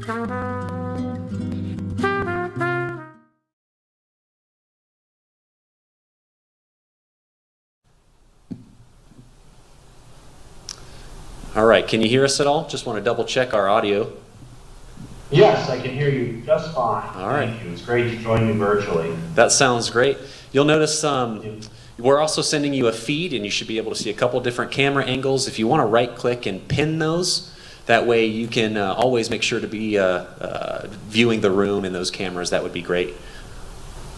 All right, can you hear us at all? Just want to double check our audio. Yes, I can hear you just fine. All right. Thank you. It's great to join you virtually. That sounds great. You'll notice we're also sending you a feed, and you should be able to see a couple different camera angles. If you want to right click and pin those, that way you can always make sure to be viewing the room in those cameras. That would be great.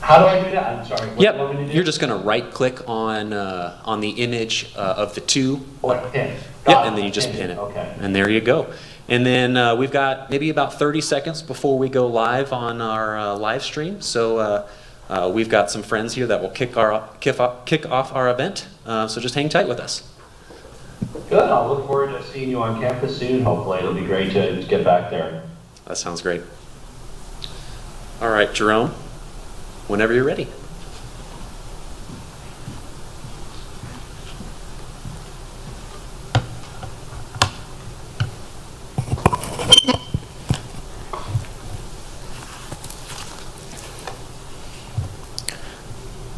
How do I do that? I'm sorry. What do you want me to do? You're just going to right click on the image of the two. What, pin? Yep, and then you just pin it. Okay. And there you go. And then we've got maybe about 30 seconds before we go live on our live stream. So we've got some friends here that will kick off our event. So just hang tight with us. Good. I'll look forward to seeing you on campus soon. Hopefully, it'll be great to get back there. That sounds great. All right, Jerome, whenever you're ready.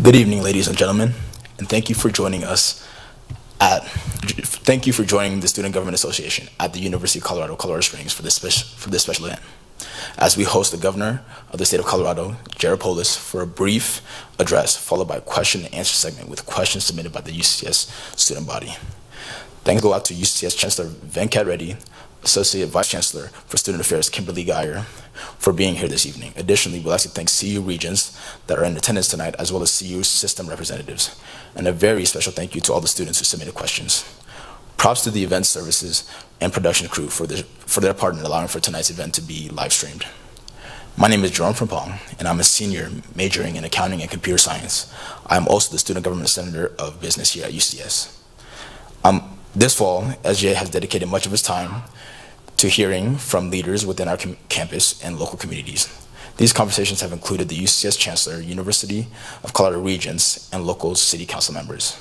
Good evening, ladies and gentlemen, and thank you for joining the Student Government Association at the University of Colorado Springs for this special event. As we host the Governor of the State of Colorado, Jared Polis, for a brief address, followed by a question and answer segment with questions submitted by the UCCS student body. Thanks go out to UCCS Chancellor Venkat Reddy, Associate Vice Chancellor for Student Affairs Kimberly Geyer, for being here this evening. Additionally, we'd like to thank CU Regents that are in attendance tonight, as well as CU system representatives. And a very special thank you to all the students who submitted questions. Props to the event services and production crew for their part in allowing for tonight's event to be live streamed. My name is Jerome Frimpong, and I'm a senior majoring in accounting and computer science. I'm also the Student Government Center of Business here at UCS. This fall, SGA has dedicated much of its time to hearing from leaders within our campus and local communities. These conversations have included the UCCS Chancellor, University of Colorado Regents, and local city council members.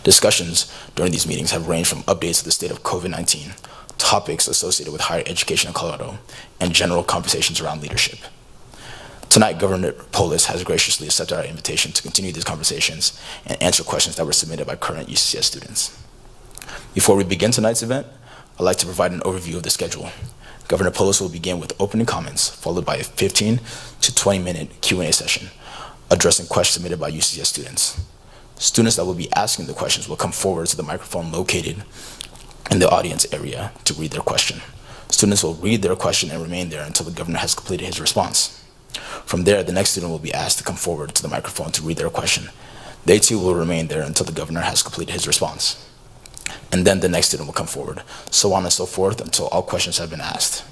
Discussions during these meetings have ranged from updates to the state of COVID-19, topics associated with higher education in Colorado, and general conversations around leadership. Tonight, Governor Polis has graciously accepted our invitation to continue these conversations and answer questions that were submitted by current UCCS students. Before we begin tonight's event, I'd like to provide an overview of the schedule. Governor Polis will begin with opening comments, followed by a 15 to 20-minute Q&A session, addressing questions submitted by UCCS students. Students that will be asking the questions will come forward to the microphone located in the audience area to read their question. Students will read their question and remain there until the governor has completed his response. From there, the next student will be asked to come forward to the microphone to read their question. They too will remain there until the governor has completed his response. And then the next student will come forward, so on and so forth until all questions have been asked.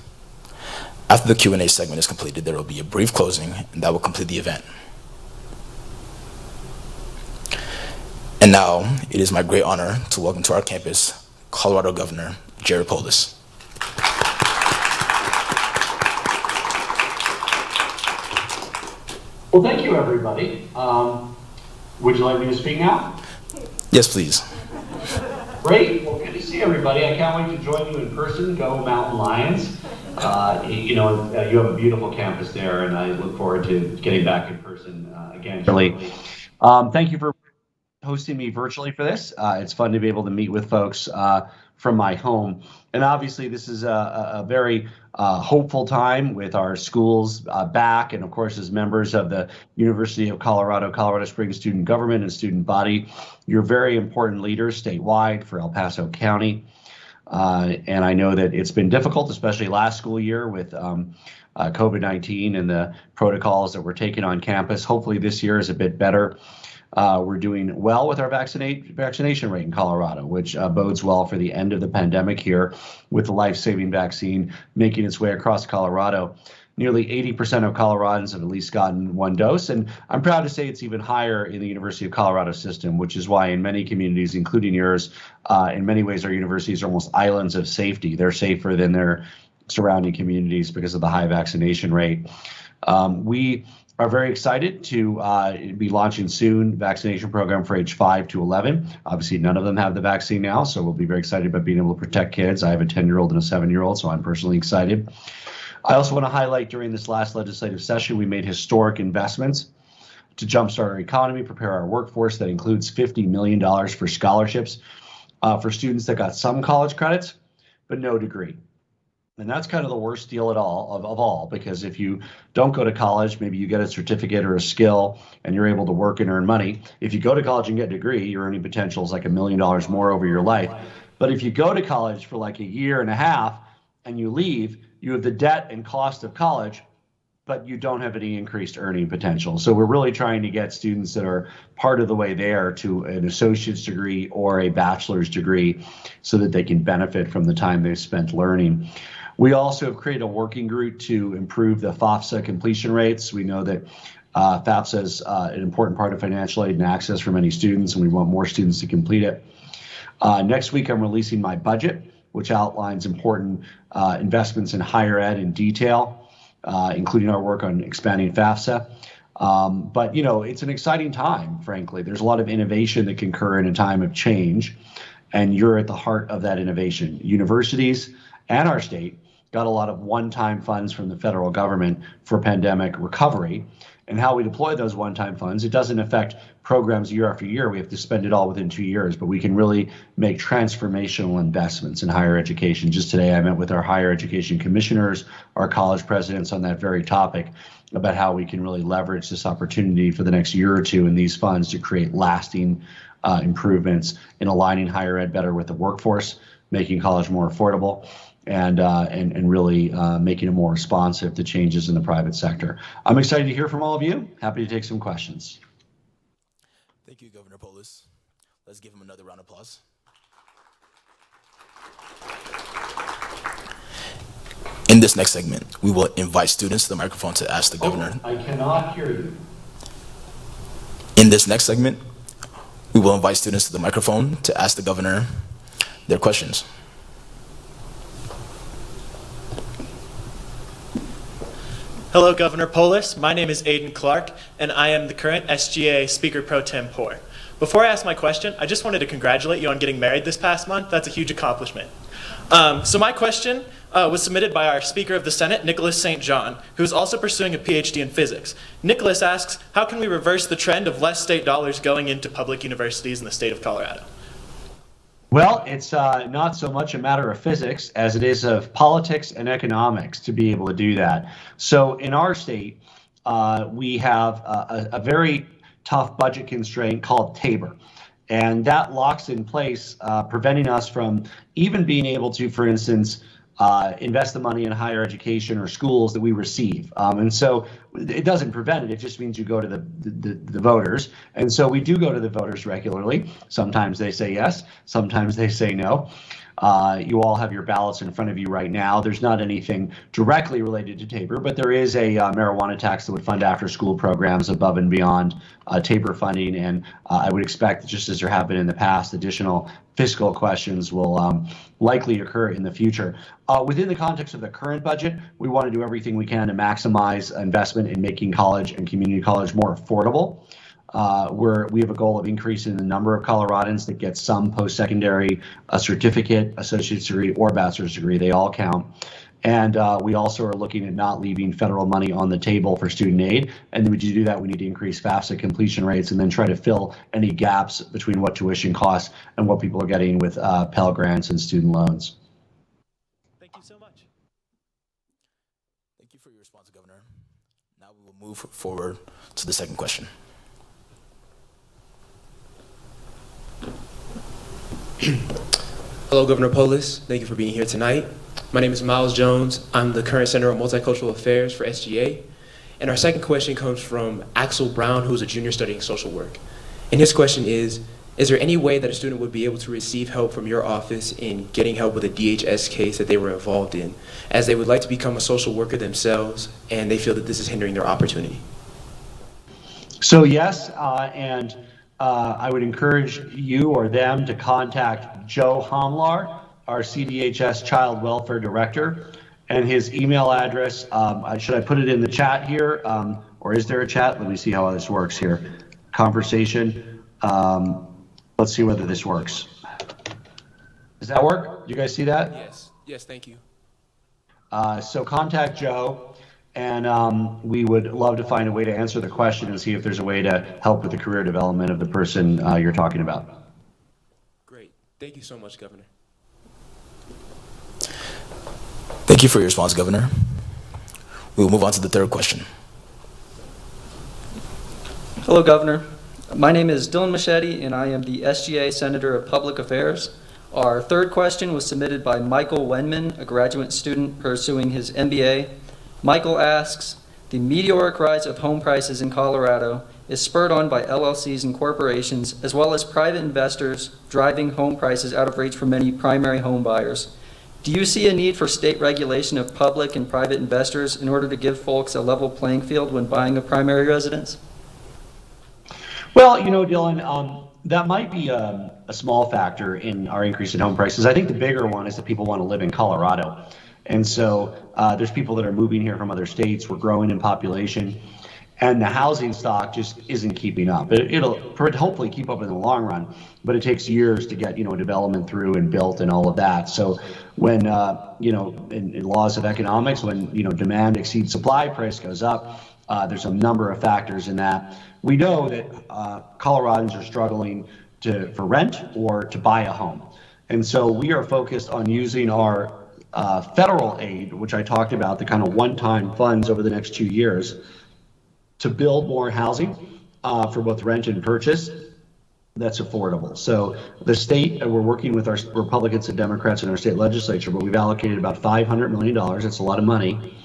After the Q&A segment is completed, there will be a brief closing, and that will complete the event. And now, it is my great honor to welcome to our campus, Colorado Governor Jared Polis. Well, thank you, everybody. Would you like me to speak now? Yes, please. Great. Well, good to see everybody. I can't wait to join you in person. Go Mountain Lions. You have a beautiful campus there, and I look forward to getting back in person again. Thank you for hosting me virtually for this. It's fun to be able to meet with folks from my home. And obviously, this is a very hopeful time with our schools back, and of course, as members of the University of Colorado Springs student government and student body, you're very important leaders statewide for El Paso County. And I know that it's been difficult, especially last school year with COVID-19 and the protocols that were taken on campus. Hopefully this year is a bit better. We're doing well with our vaccination rate in Colorado, which bodes well for the end of the pandemic here, with the life-saving vaccine making its way across Colorado. Nearly 80% of Coloradans have at least gotten one dose, and I'm proud to say it's even higher in the University of Colorado system, which is why in many communities, including yours, in many ways our universities are almost islands of safety. They're safer than their surrounding communities because of the high vaccination rate. We are very excited to be launching soon vaccination program for age 5 to 11. Obviously, none of them have the vaccine now, so we'll be very excited about being able to protect kids. I have a 10-year-old and a 7-year-old, so I'm personally excited. I also want to highlight during this last legislative session, we made historic investments to jumpstart our economy, prepare our workforce. That includes $50 million for scholarships for students that got some college credits, but no degree. And that's kind of the worst deal of all, because if you don't go to college, maybe you get a certificate or a skill and you're able to work and earn money. If you go to college and get a degree, your earning potential is like $1 million more over your life. But if you go to college for like a year and a half and you leave, you have the debt and cost of college, but you don't have any increased earning potential. So we're really trying to get students that are part of the way there to an associate's degree or a bachelor's degree so that they can benefit from the time they've spent learning. We also have created a working group to improve the FAFSA completion rates. We know that FAFSA is an important part of financial aid and access for many students, and we want more students to complete it. Next week, I'm releasing my budget, which outlines important investments in higher ed in detail, including our work on expanding FAFSA. But, it's an exciting time, frankly. There's a lot of innovation that can occur in a time of change, and you're at the heart of that innovation. Universities and our state got a lot of one-time funds from the federal government for pandemic recovery. And how we deploy those one-time funds, it doesn't affect programs year after year. We have to spend it all within 2 years, but we can really make transformational investments in higher education. Just today, I met with our higher education commissioners, our college presidents on that very topic about how we can really leverage this opportunity for the next year or two in these funds to create lasting improvements in aligning higher ed better with the workforce, making college more affordable, and really making it more responsive to changes in the private sector. I'm excited to hear from all of you. Happy to take some questions. Thank you, Governor Polis. Let's give him another round of applause. In this next segment, we will invite students to the microphone to ask the governor. I cannot hear you. In this next segment, we will invite students to the microphone to ask the governor their questions. Hello, Governor Polis. My name is Aiden Clark, and I am the current SGA Speaker Pro Tempore. Before I ask my question, I just wanted to congratulate you on getting married this past month. That's a huge accomplishment. So my question was submitted by our Speaker of the Senate, Nicholas St. John, who is also pursuing a PhD in physics. Nicholas asks, how can we reverse the trend of less state dollars going into public universities in the state of Colorado? Well, it's not so much a matter of physics as it is of politics and economics to be able to do that. So in our state, we have a very tough budget constraint called TABOR. And that locks in place, preventing us from even being able to, for instance, invest the money in higher education or schools that we receive. And so it doesn't prevent it. It just means you go to the voters. And so we do go to the voters regularly. Sometimes they say yes. Sometimes they say no. You all have your ballots in front of you right now. There's not anything directly related to TABOR, but there is a marijuana tax that would fund after-school programs above and beyond TABOR funding. And I would expect, just as there have been in the past, additional fiscal questions will likely occur in the future. Within the context of the current budget, we want to do everything we can to maximize investment in making college and community college more affordable. We have a goal of increasing the number of Coloradans that get some post-secondary certificate, associate's degree, or bachelor's degree. They all count. And we also are looking at not leaving federal money on the table for student aid. And to do that, we need to increase FAFSA completion rates and then try to fill any gaps between what tuition costs and what people are getting with Pell Grants and student loans. Thank you so much. Thank you for your response, Governor. Now we will move forward to the second question. Hello, Governor Polis. Thank you for being here tonight. My name is Miles Jones. I'm the current Center of Multicultural Affairs for SGA. And our second question comes from Axel Brown, who's a junior studying social work. And his question is there any way that a student would be able to receive help from your office in getting help with a DHS case that they were involved in, as they would like to become a social worker themselves, and they feel that this is hindering their opportunity? So yes, and I would encourage you or them to contact Joe Homlar, our CDHS Child Welfare Director, And his email address, should I put it in the chat here? Or is there a chat? Let me see how this works here. Conversation. Let's see whether this works. Does that work? Do you guys see that? Yes, thank you. So contact Joe, and we would love to find a way to answer the question and see if there's a way to help with the career development of the person you're talking about. Great. Thank you so much, Governor. Thank you for your response, Governor. We will move on to the third question. Hello, Governor. My name is Dylan Machete, and I am the SGA Senator of Public Affairs. Our third question was submitted by Michael Wenman, a graduate student pursuing his MBA. Michael asks, the meteoric rise of home prices in Colorado is spurred on by LLCs and corporations, as well as private investors driving home prices out of reach for many primary home buyers. Do you see a need for state regulation of public and private investors in order to give folks a level playing field when buying a primary residence? Well, you know, Dylan, that might be a small factor in our increase in home prices. I think the bigger one is that people want to live in Colorado. And so there's people that are moving here from other states. We're growing in population. And the housing stock just isn't keeping up. It'll hopefully keep up in the long run, but it takes years to get, development through and built and all of that. So when, in laws of economics, when, demand exceeds supply, price goes up. There's a number of factors in that. We know that Coloradans are struggling for rent or to buy a home. And so we are focused on using our federal aid, which I talked about, the kind of one-time funds over the next 2 years, to build more housing for both rent and purchase that's affordable. So the state, we're working with our Republicans and Democrats in our state legislature, but we've allocated about $500 million, that's a lot of money,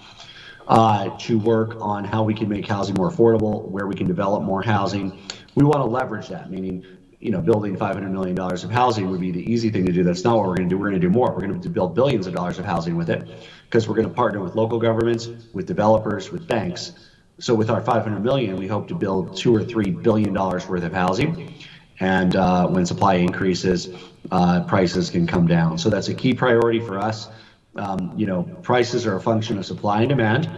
to work on how we can make housing more affordable, where we can develop more housing. We want to leverage that, meaning, building $500 million of housing would be the easy thing to do. That's not what we're going to do. We're going to do more. We're going to build billions of dollars of housing with it, because we're going to partner with local governments, with developers, with banks. So with our $500 million, we hope to build $2 or $3 billion worth of housing. And when supply increases, prices can come down. So that's a key priority for us. Prices are a function of supply and demand.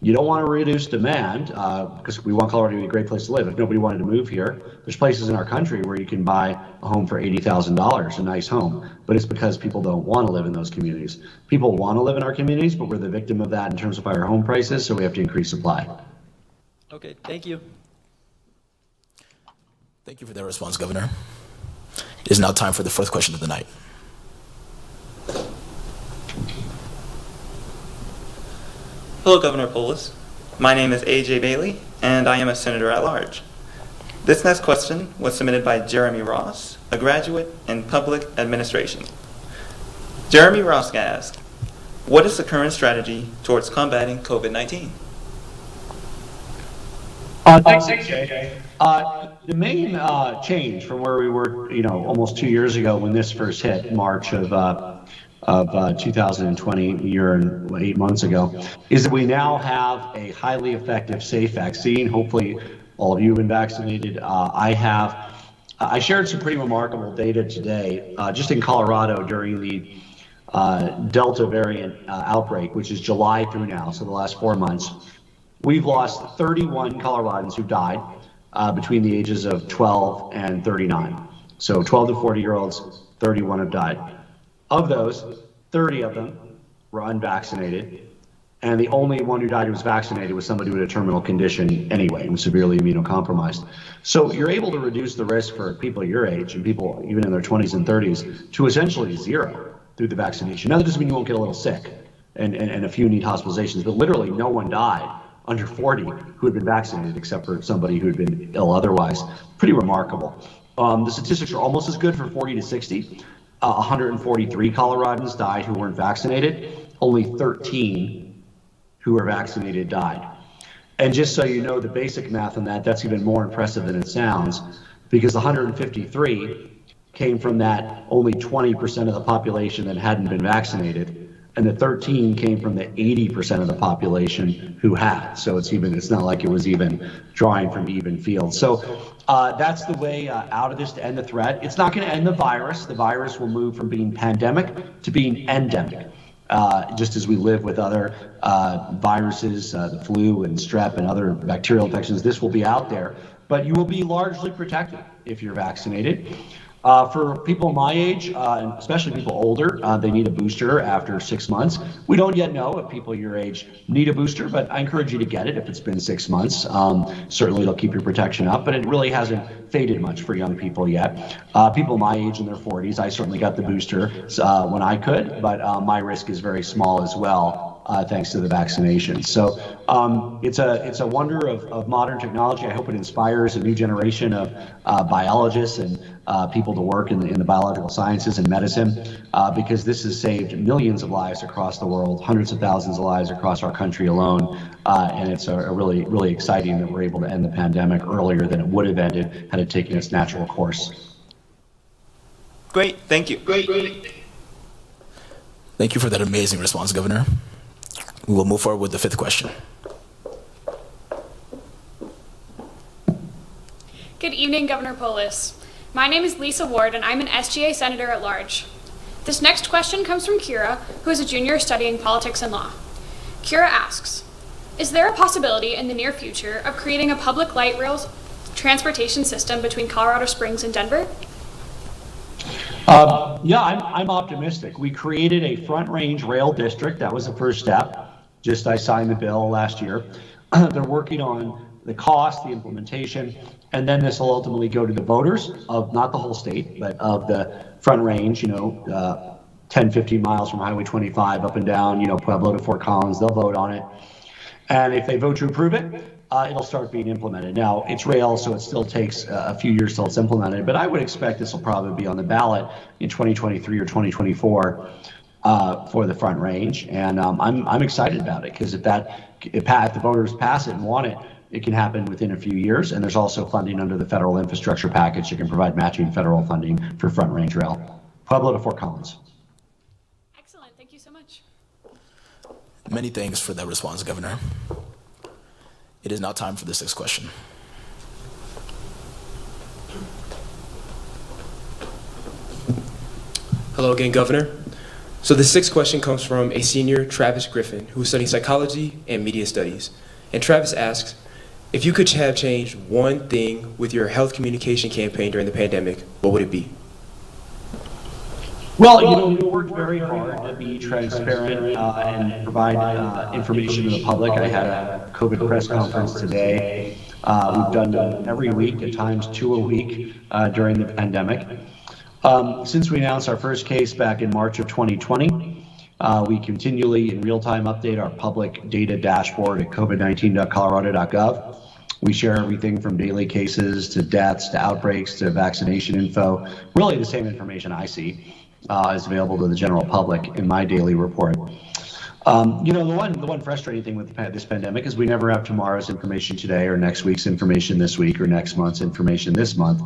You don't want to reduce demand because we want Colorado to be a great place to live. If nobody wanted to move here, there's places in our country where you can buy a home for $80,000, a nice home, but it's because people don't want to live in those communities. People want to live in our communities, but we're the victim of that in terms of higher home prices, so we have to increase supply. Okay, thank you. Thank you for that response, Governor. It is now time for the fourth question of the night. Hello, Governor Polis. My name is A.J. Bailey, and I am a senator at large. This next question was submitted by Jeremy Ross, a graduate in public administration. Jeremy Ross asked, what is the current strategy towards combating COVID-19? Thanks, AJ. The main change from where we were, almost 2 years ago when this first hit, March of 2020, a year and 8 months ago, is that we now have a highly effective, safe vaccine. Hopefully, all of you have been vaccinated. I shared some pretty remarkable data today, just in Colorado during the Delta variant outbreak, which is July through now, so the last 4 months. We've lost 31 Coloradans who died between the ages of 12 and 39. So 12 to 40-year-olds, 31 have died. Of those, 30 of them were unvaccinated, and the only one who died who was vaccinated was somebody with a terminal condition anyway, and was severely immunocompromised. So you're able to reduce the risk for people your age and people even in their 20s and 30s to essentially zero through the vaccination. Now, that doesn't mean you won't get a little sick and a few need hospitalizations, but literally no one died under 40 who had been vaccinated except for somebody who had been ill otherwise. Pretty remarkable. The statistics are almost as good for 40 to 60. 143 Coloradans died who weren't vaccinated. Only 13 who were vaccinated died. And just so you know the basic math on that, that's even more impressive than it sounds, because the 153 came from that only 20% of the population that hadn't been vaccinated, and the 13 came from the 80% of the population who had. So it's not like it was even drawing from even fields. So that's the way out of this to end the threat. It's not going to end the virus. The virus will move from being pandemic to being endemic. just as we live with other viruses, the flu and strep and other bacterial infections, this will be out there. But you will be largely protected if you're vaccinated. For people my age, and especially people older, they need a booster after 6 months. We don't yet know if people your age need a booster, but I encourage you to get it if it's been 6 months. Certainly it'll keep your protection up, but it really hasn't faded much for young people yet. People my age in their 40s, I certainly got the booster when I could, but my risk is very small as well. Thanks to the vaccination. So it's a wonder of modern technology. I hope it inspires a new generation of biologists and people to work in the biological sciences and medicine, because this has saved millions of lives across the world, hundreds of thousands of lives across our country alone. And it's a really, really exciting that we're able to end the pandemic earlier than it would have ended had it taken its natural course. Great, thank you. Thank you for that amazing response, Governor. We will move forward with the fifth question. Good evening, Governor Polis. My name is Lisa Ward, and I'm an SGA Senator at Large. This next question comes from Kira, who is a junior studying politics and law. Kira asks, is there a possibility in the near future of creating a public light rail transportation system between Colorado Springs and Denver? Yeah, I'm optimistic. We created a Front Range Rail District. That was the first step. I signed the bill last year. They're working on the cost, the implementation, and then this will ultimately go to the voters of not the whole state, but of the Front Range, 10, 15 miles from Highway 25 up and down, Pueblo to Fort Collins. They'll vote on it. And if they vote to approve it, it'll start being implemented. Now, it's rail, so it still takes a few years till it's implemented, but I would expect this will probably be on the ballot in 2023 or 2024 for the Front Range. And I'm excited about it, because if the voters pass it and want it, it can happen within a few years. And there's also funding under the federal infrastructure package that can provide matching federal funding for Front Range Rail. Pueblo to Fort Collins. Excellent, thank you so much. Many thanks for that response, Governor. It is now time for the sixth question. Hello again, Governor. So the sixth question comes from a senior, Travis Griffin, who is studying psychology and media studies. And Travis asks, if you could have changed one thing with your health communication campaign during the pandemic, what would it be? Well, we worked very hard to be transparent and provide information to the public. I had a COVID press conference today. We've done them every week, at times 2 a week during the pandemic. Since we announced our first case back in March of 2020, we continually in real time update our public data dashboard at covid19.colorado.gov. We share everything from daily cases to deaths to outbreaks to vaccination info. Really the same information I see is available to the general public in my daily report. The one frustrating thing with this pandemic is we never have tomorrow's information today or next week's information this week or next month's information this month.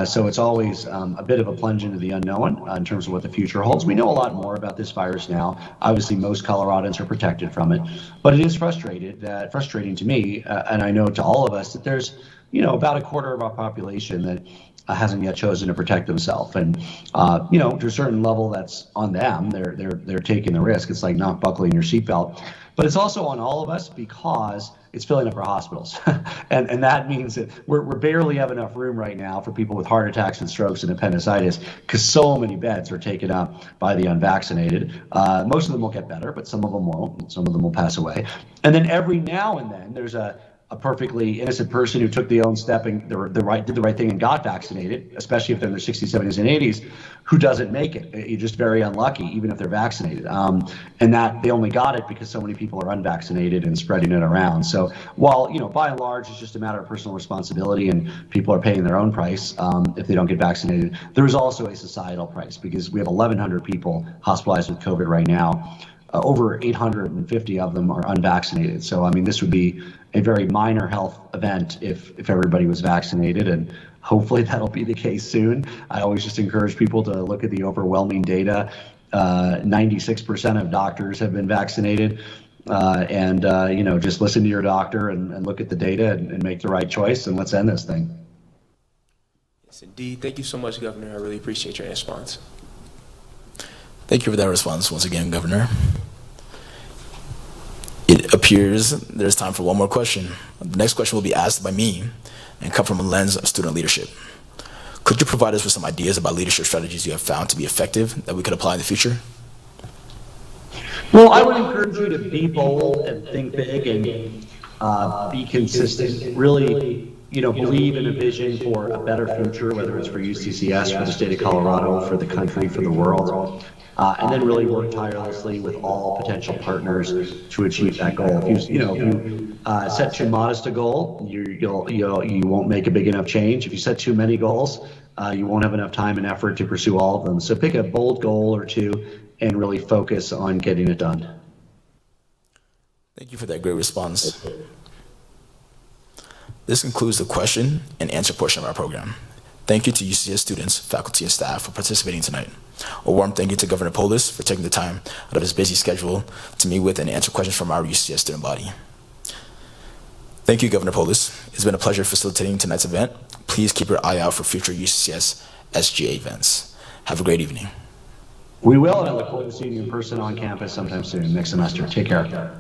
So it's always a bit of a plunge into the unknown in terms of what the future holds. We know a lot more about this virus now. Obviously, most Coloradans are protected from it, but it is frustrating to me, and I know to all of us, that there's about a quarter of our population that hasn't yet chosen to protect themselves, and to a certain level, that's on them. They're taking the risk. It's like not buckling your seatbelt, but it's also on all of us because it's filling up our hospitals, and that means that we're barely have enough room right now for people with heart attacks and strokes and appendicitis, because so many beds are taken up by the unvaccinated. Most of them will get better, but some of them won't, and some of them will pass away. And then every now and then there's a perfectly innocent person who took the own step and did the right thing and got vaccinated, especially if they're in their 60s, 70s, and 80s, who doesn't make it. You're just very unlucky, even if they're vaccinated. And that they only got it because so many people are unvaccinated and spreading it around. So while, by and large, it's just a matter of personal responsibility and people are paying their own price if they don't get vaccinated, there is also a societal price, because we have 1,100 people hospitalized with COVID right now. Over 850 of them are unvaccinated. So, this would be a very minor health event if everybody was vaccinated, and hopefully that'll be the case soon. I always just encourage people to look at the overwhelming data. 96% of doctors have been vaccinated, and just listen to your doctor and look at the data and make the right choice, and let's end this thing. Yes, indeed. Thank you so much, Governor. I really appreciate your response. Thank you for that response once again, Governor. It appears there's time for one more question. The next question will be asked by me and come from a lens of student leadership. Could you provide us with some ideas about leadership strategies you have found to be effective that we could apply in the future? Well, I would encourage you to be bold and think big and be consistent. Really, believe in a vision for a better future, whether it's for UCCS, for the state of Colorado, for the country, for the world. And then really work tirelessly with all potential partners to achieve that goal. If you set too modest a goal, you won't make a big enough change. If you set too many goals, you won't have enough time and effort to pursue all of them. So pick a bold goal or two and really focus on getting it done. Thank you for that great response. This concludes the question and answer portion of our program. Thank you to UCCS students, faculty, and staff for participating tonight. A warm thank you to Governor Polis for taking the time out of his busy schedule to meet with and answer questions from our UCCS student body. Thank you, Governor Polis. It's been a pleasure facilitating tonight's event. Please keep your eye out for future UCCS SGA events. Have a great evening. We will, and I look forward to seeing you in person on campus sometime soon, next semester. Take care.